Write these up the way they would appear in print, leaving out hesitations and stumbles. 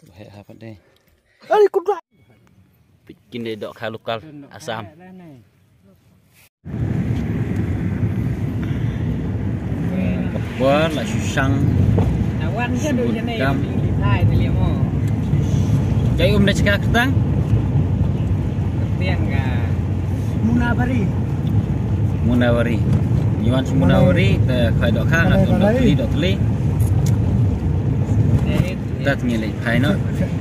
Baik apa deh? Ikut lah. Bikin deh dok lokal asam. Buat lah susang. Awan je dulu ni. Hai tu lihat mo. Jadi dah cakap ketang? Ketian ka. Munawari. Iwan Munawari te khai dok khang atau dok teli. Kita tinggal khai no.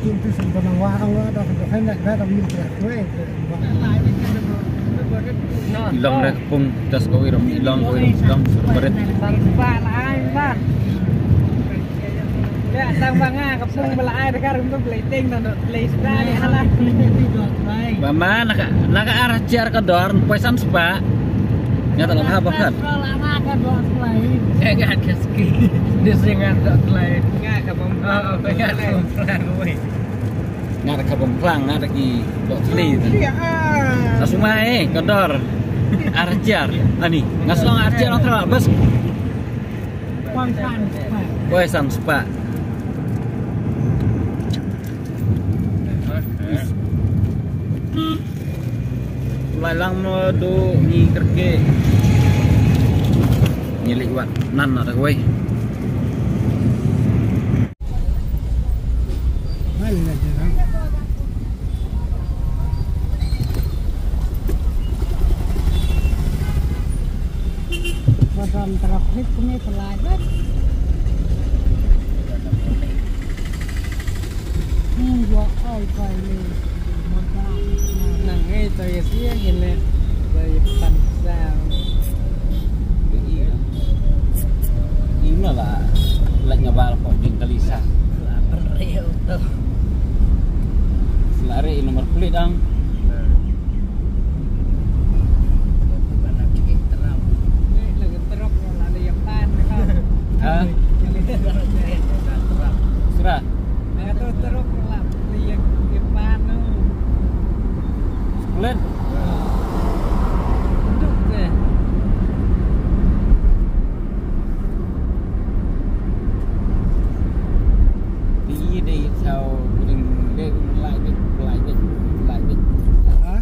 Itu sempurna wah Allah dah khai nak dah minum kuih. Ilong dah pung tas kau irom ilong berat. Bang lai bang. Ya tang banga kapung belai dekat untuk plating dan play spa ni halah. Mama nak arah jar ke dor pesan spa. Nyata lah apa kan? Lama kan dor lain. Enggak ada ski. Dia sengat dor lain. Enggak kapung. Oh, enggak kapung weh. Nggak ada pemplang, nggak ada ki dok teli. Sasumai ke dor. Arjar, ani ngaslong arjar orang terlalu bas. Pesan spa. Lalang modo ni kerke nyilik wat nan ada kowe Pasal trafik kami pelajar. Gua ai ni. Nang ngay tôi xía nhìn lên rồi phần sao ini lah lagi ngabal kok jeng kalisa peril tuh selari nomor kulit dang lagi teruk lagi yang pan hah serah itu teruk lagi yang pan kulit duduk deh đi đi sao đừng lại hả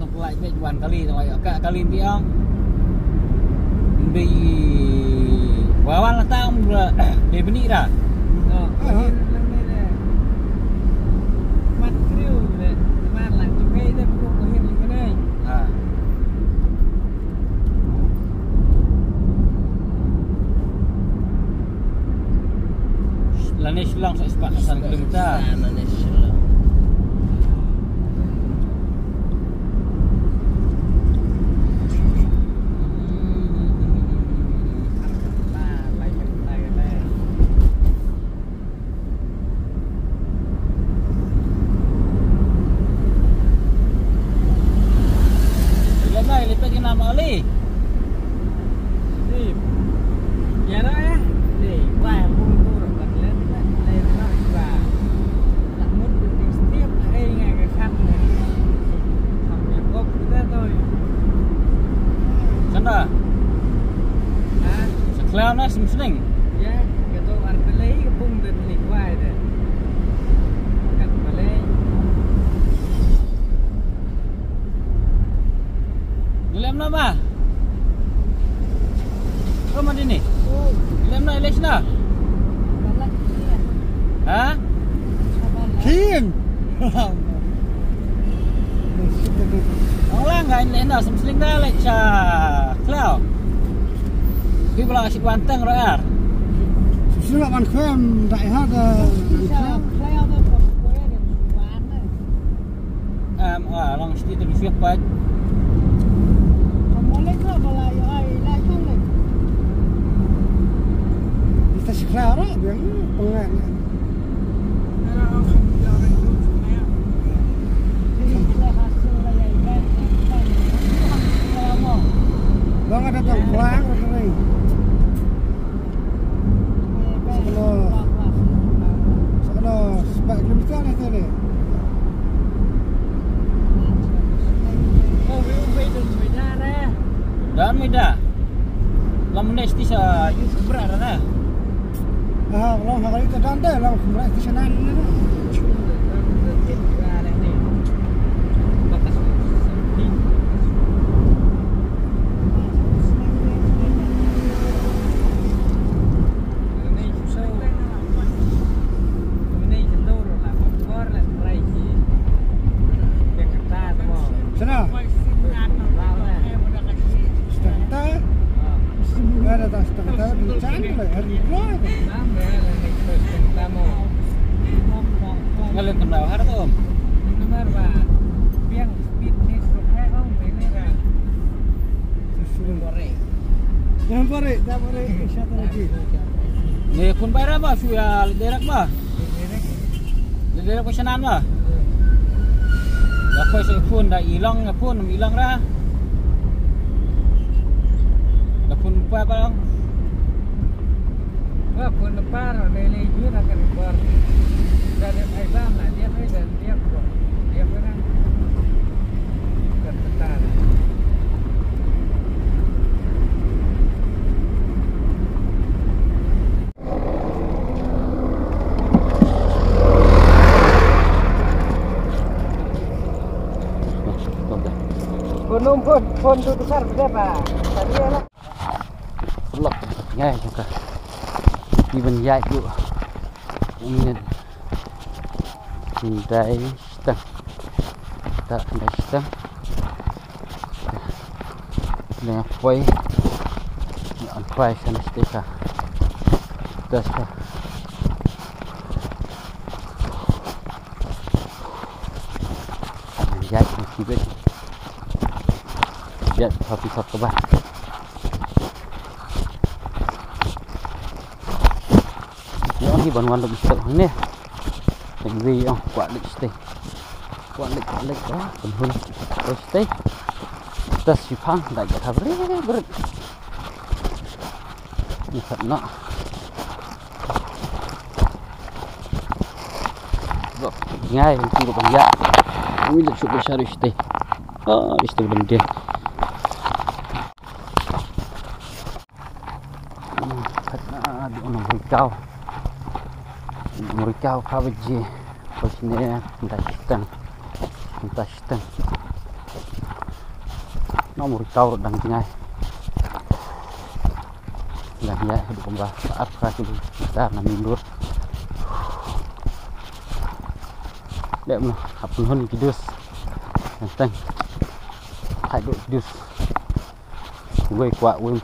nó lại biết hoàn kali rồi cả kali đi không đi wawan lah tao đi bên đi ra mắt kêu deh mắt lạnh chung cây deh bukan kohir lagi nih Lani Shillong 140 km. Lani Shillong. Lipat ke nama Ali. Ya dah ya. Nih, wah bungkur balik lain nak juga. Tak mud di setiap hari ngai kan. Sampai kop kita tu. Sana. Ah, sekelau na semsling. Ya, kita artelai ke bung dan likwai deh. Kan balik. Dilem nama. Kamu di ni? Dilem na election na. Hah? Kian. Orang lah nggak ini na semsling na lek cha. Kelau. Pi belang asyik wanteng royar. Sudah man khem đại hát Kelau tu pokoknya dia suan. Long mesti tu siap pat. Boleh ke balai ai lai kan leh. Kita sekarang yang pengen. Bang ada tong kelang ni. Sekolah sebab kilometer ni tadi. Oh, beda dah. Dan mida. Lam nesti sa berat na. Kalau hari itu tanda lah mulai di sana ni. Sana. Setengah. Ada tak setengah di sana lah hari itu. Ngalir kendal har tuh om. Yang pare, dah pare, satu lagi. Nih kun bayar apa sih ya liderak bah? Liderak kusenan bah? Aku saya pun dah hilang dah. Dah pun apa bang? Pun lepas dari itu nak keluar dari Islam lah dia pernah tertekan. Pun tu besar berapa? Tadi lah. Lọc ngay cho cả đi bên dạy dụ nhìn đây tầng tại đây tầng này quay nhọn quay sang đây cả đây cả dạy thì biết dạy hợp các bạn. Ini bantuan lebih besar ini, tinggi yang kuat stay, kuat dah, penghuni terus stay, tas sipang dah jadi berat, ni nak, ngay mesti berbanyak, ini lebih besar stay, stay belum dia. Di orang berikau. Mereka kawaji posisinya entah sistem. Nomor kau dan tinggal. Dan ya hidup kembali saat kaki kita mundur. Dek mah apun hon kidus. Enteng. Hidup kidus. Gue kuat ini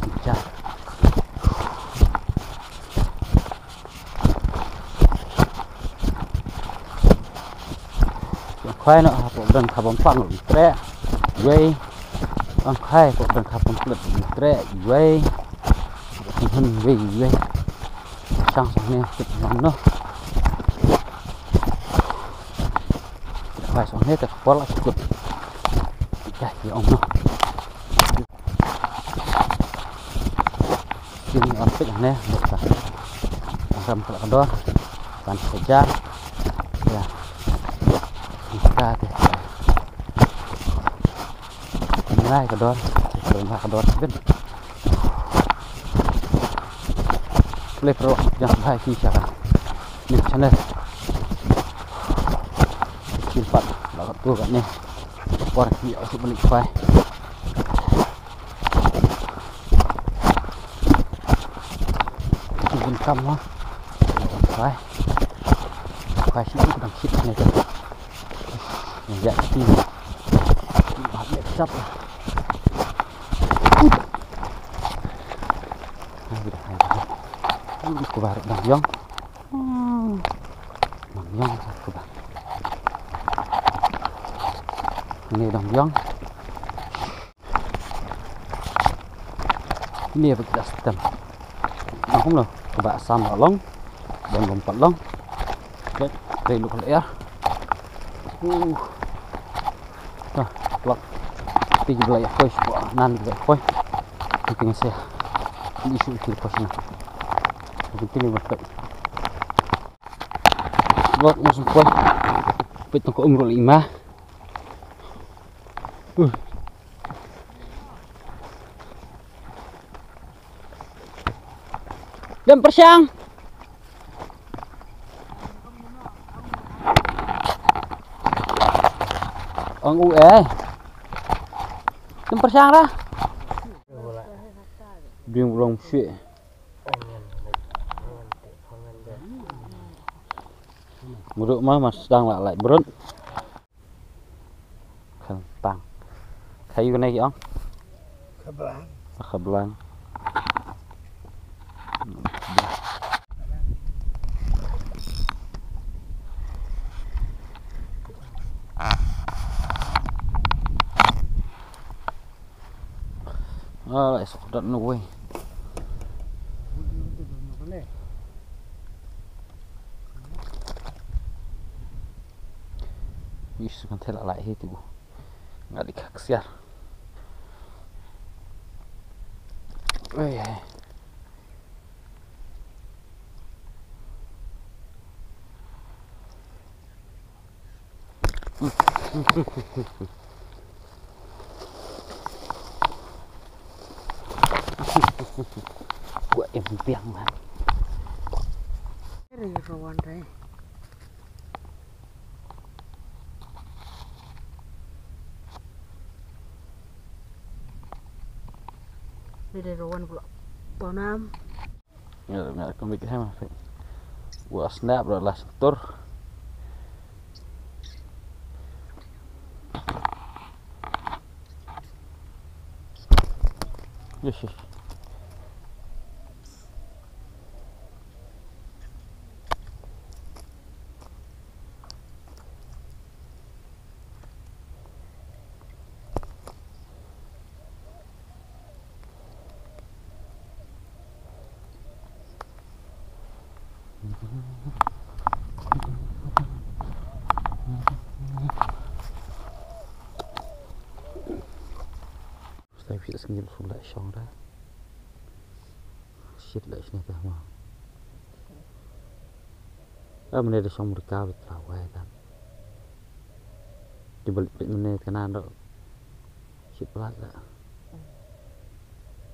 pecah. Khoai nó bộ đơn carbon phăng ở tre dây con khoai bộ đơn carbon lực tre dây hơn dây sang này chụp nón nó khoai xong hết rồi có lại chụp chạy thì ông nó xin ăn tích này một cả rầm cả đó bàn saja ya kita deh mulai kedor kan level yang baik sih cara ini channel simpat lakukan tuh kan nih porsi untuk beli file bukan kamu file sih udah shit nih kan ya sih cap lah. Ini kebar Dangyong. Dangyong kebar. Ini Dangyong. Ini apa kita sistem? Không loh, kebar sama long dan lompat long. Dari lu kalau ya. Nah, plak. Pergi belayar kos, nan belayar kos. Mungkin saya di sini kos ni. Mungkin ni berkat. Buat masuk kos. Petong ke umur 5. Lempar siang. Ông UE. Lempar siang dah. Đường rong chuyện. Menurut mah sedang lại berut. Kentang. Kayu naik ong. Kebelah. Kebelan. Lại sọc đất nuôi. Yus kan tela lại hết ibu. Nggak dikaksiar. Oi. Gua em piang man. Ini rawan deh. Ini rawan pula. Bonam. Nggak komik sama. Gua snap rồi là tur. Yes. Saya bisa sengil sudah syong dah. Shit lah sini dah mah. Mana ada syong mereka beterawai kan. Di balik mana kanan dok. Shit pelat lah.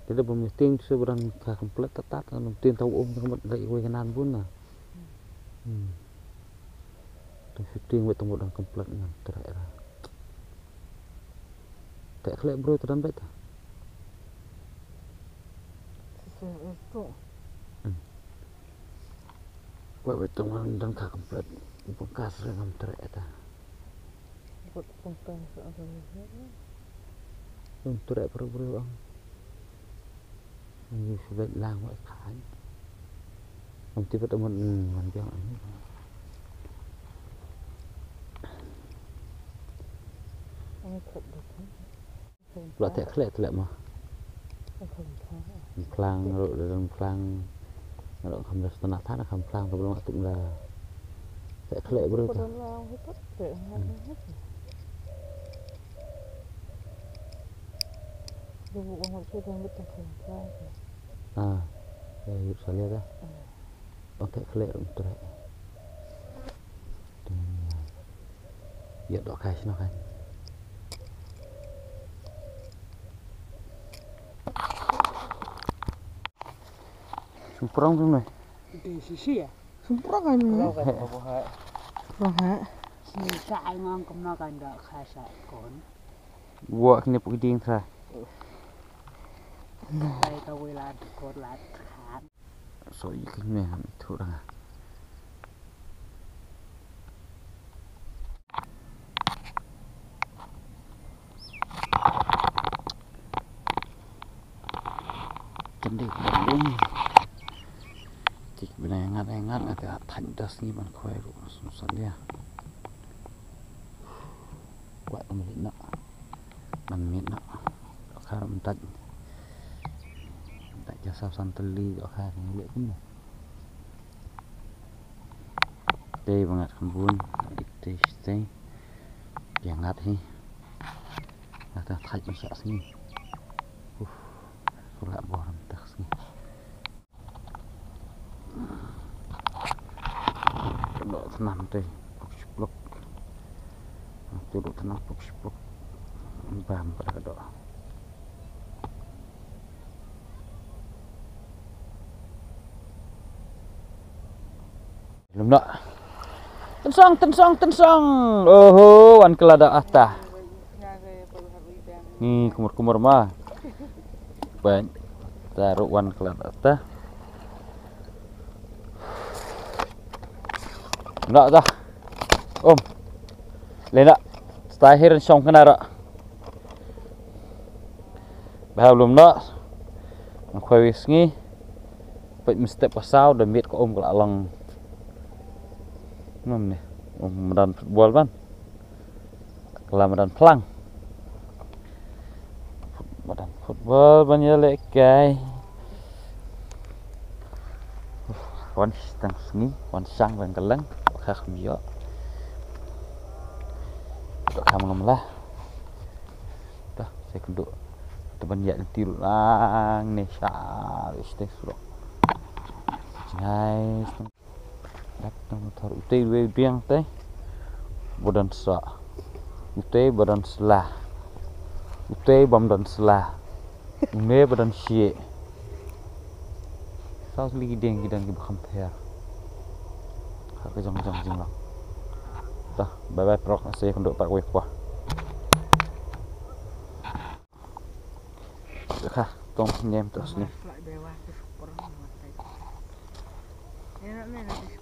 Tidak pemiting seberang komplit tetat kan. Mungkin tahu tempat dari kanan pun lah. Fifteen buat tunggu dan komplit dengan terakhir. Tak kelak bro terlambat tak? Itu. Buat tunggu dan komplit. Bengkas dengan terakhir tak? Buat komplit soalnya. Terakhir bro bang. Ini sudah lang buat kain. Nanti pertemuan yang ini. Pula tak kelak telak mah. Plang rồi dalam plang. Kalau kamu dah setengah tanah kamu plang sebelum waktu dah. Tak kelak bro tu. Ah, ya saya dah. Oh tak kelak untuk. Ya dok kai sino kan. Semprong tu meh. Di sisi ya? Semprong kan? Semprong kan? Semprong kan? Si cai ngang kemana kan dak khasa kon. Buat kini pukul ding sah. Đây tao quay lại cột lại khám. So ikan meh itu dah. Cendek belum. Cik benar engat agak tandas ni ban kau itu susah dia. Buat ambil nak, manmit nak. Akar mentat, tak jasa santeli akar ni lihat pun. Teh banget kembun, teh teh, jangat ni. Ada taj macam sini. Surat boram tak sini. Dok senam teh, blok. Duduk tenang blok. Bam pada dok. Belum nak. Tensong. Oh, wan kelada atah. Ni kumur mah. Baik. Taruh wan kelada atah. Nak dah. Om. Lena. Stahir song kenara. Bahal belum nak. Khoi wis ngi. Pet mesti pasau dan miet ko om kala lang. Nam ni. Medan football ban. Kala medan pelang. Medan football ban ya lek kai. Wan stang sni, wan sang ban kelang. Khak mio. Dok kam ngamlah. Dah saya kenduk. Teban ya tiru lang ni sya este surok. Nice. Datang motor utei we biang teh. Bodan sa. Utei badan selah. Utei bam dan selah. Me badan sie. Sao lagi deng gidang ki compare. Hak jong jing lang. Dah bye bye prok saya kenduk pak we kuah. Kha tong nhem terus ni. Enak nih